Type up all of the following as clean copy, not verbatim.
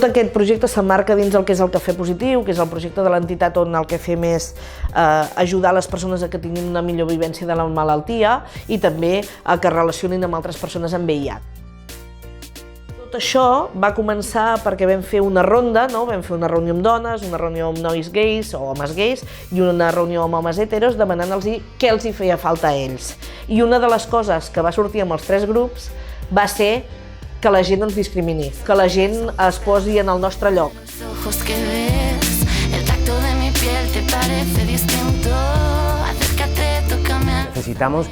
Tot aquest projecte s'emmarca dins el que és el Cafè Positiu, que és el projecte de l'entitat on el que fem és ajudar les persones a que tinguin una millor vivència de la malaltia i també a que es relacionin amb altres persones amb VIH. Tot això va començar perquè vam fer una ronda, no? Vam fer una reunió amb dones, una reunió amb nois gais o homes gais i una reunió amb homes heteros demanant-los què els hi feia falta a ells. I una de les coses que va sortir amb els 3 grups va ser que la gent no ens discrimini, que la gent es posi en el nostre lloc. Necesitamos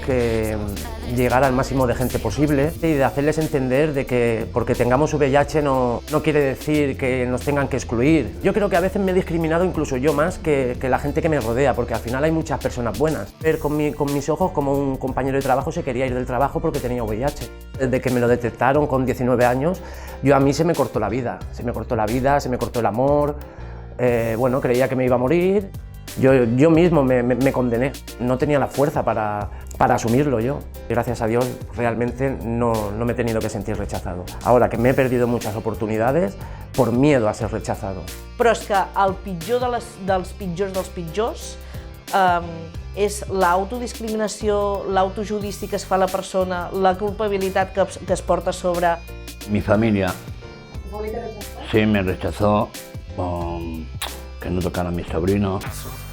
llegar al máximo de gente posible y de hacerles entender de que porque tengamos VIH no quiere decir que nos tengan que excluir. Yo creo que a veces me he discriminado incluso yo más que la gente que me rodea, porque al final hay muchas personas buenas. Ver con mis ojos como un compañero de trabajo se quería ir del trabajo porque tenía VIH. Desde que me lo detectaron con 19 años, a mí se me cortó la vida, se me cortó el amor, bueno, creía que me iba a morir. Yo mismo me condené, no tenía la fuerza para asumirlo yo. Gracias a Dios realmente no me he tenido que sentir rechazado. Ahora que me he perdido muchas oportunidades por miedo a ser rechazado. Però és que el pitjor dels pitjors és l'autodiscriminació, l'autojudici que es fa a la persona, la culpabilitat que es porta a sobre. Mi familia sí me rechazó que no tocaran a mis sobrinos,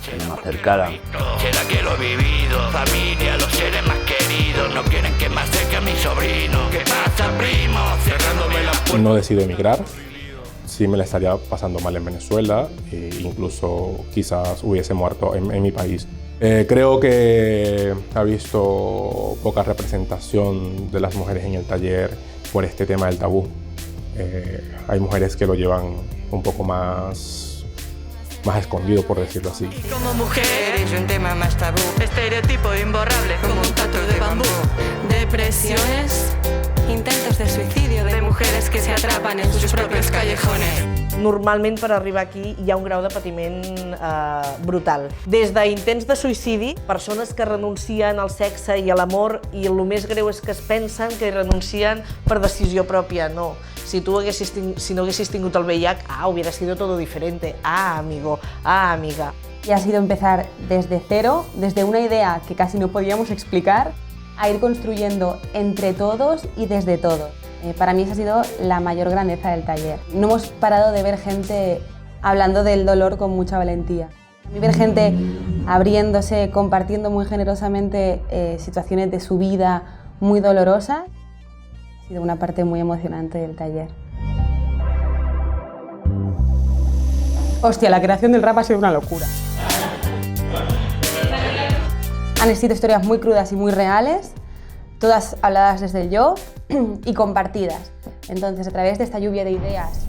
que no me acercaran. Será que lo he vivido, familia, los seres más queridos, no quieren que me acerque a mi sobrino. ¿Qué pasa, primo? Cerrándome la puerta. No decido emigrar, sí me la estaría pasando mal en Venezuela e incluso quizás hubiese muerto en mi país. Creo que ha visto poca representación de las mujeres en el taller por este tema del tabú. Hay mujeres que lo llevan un poco más escondido, por decirlo así. Como mujer es un tema más tabú, estereotipo imborrable como un tatu de bambú. Depresiones, intentos de suicidio de mujeres que se atrapan en sus propios callejones. Normalment per arribar aquí hi ha un grau de patiment brutal. Des d'intents de suïcidi, persones que renuncien al sexe i a l'amor i el més greu és que es pensen que renuncien per decisió pròpia. No, si no haguessis tingut el VIH, hubiera sido todo diferente. Amigo, amiga. Y ha sido empezar desde cero, desde una idea que casi no podíamos explicar, a ir construyendo entre todos y desde todos. Para mí esa ha sido la mayor grandeza del taller. No hemos parado de ver gente hablando del dolor con mucha valentía. Ver gente abriéndose, compartiendo muy generosamente situaciones de su vida muy dolorosas. Ha sido una parte muy emocionante del taller. Hostia, la creación del rap ha sido una locura. Han sido historias muy crudas y muy reales, todas habladas desde el yo y compartidas. Entonces, a través de esta lluvia de ideas,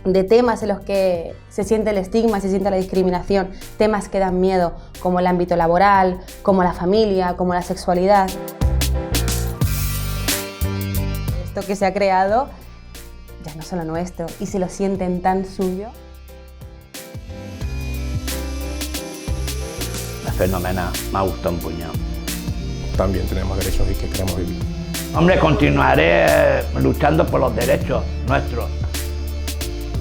de temas en los que se siente el estigma, se siente la discriminación, temas que dan miedo, como el ámbito laboral, como la familia, como la sexualidad. Esto que se ha creado ya no es solo nuestro y se lo sienten tan suyo. La fenómena me ha gustado un puñado. También tenemos derechos y que queremos vivir. Hombre, continuaré luchando por los derechos nuestros,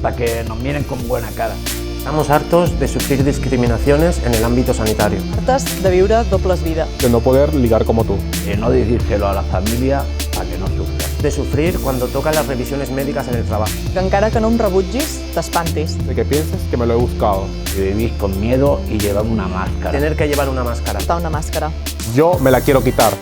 para que nos miren con buena cara. Estamos hartos de sufrir discriminaciones en el ámbito sanitario. Hartes de viure dobles vides. De no poder ligar como tú. Y no decírselo a la familia para que no sufra. De sufrir cuando tocan las revisiones médicas en el trabajo. Que encara que no em rebutgis, t'espantis. De que pienses que me lo he buscado. Que vivís con miedo y llevar una máscara. Tener que llevar una máscara. Portar una màscara. Yo me la quiero quitar.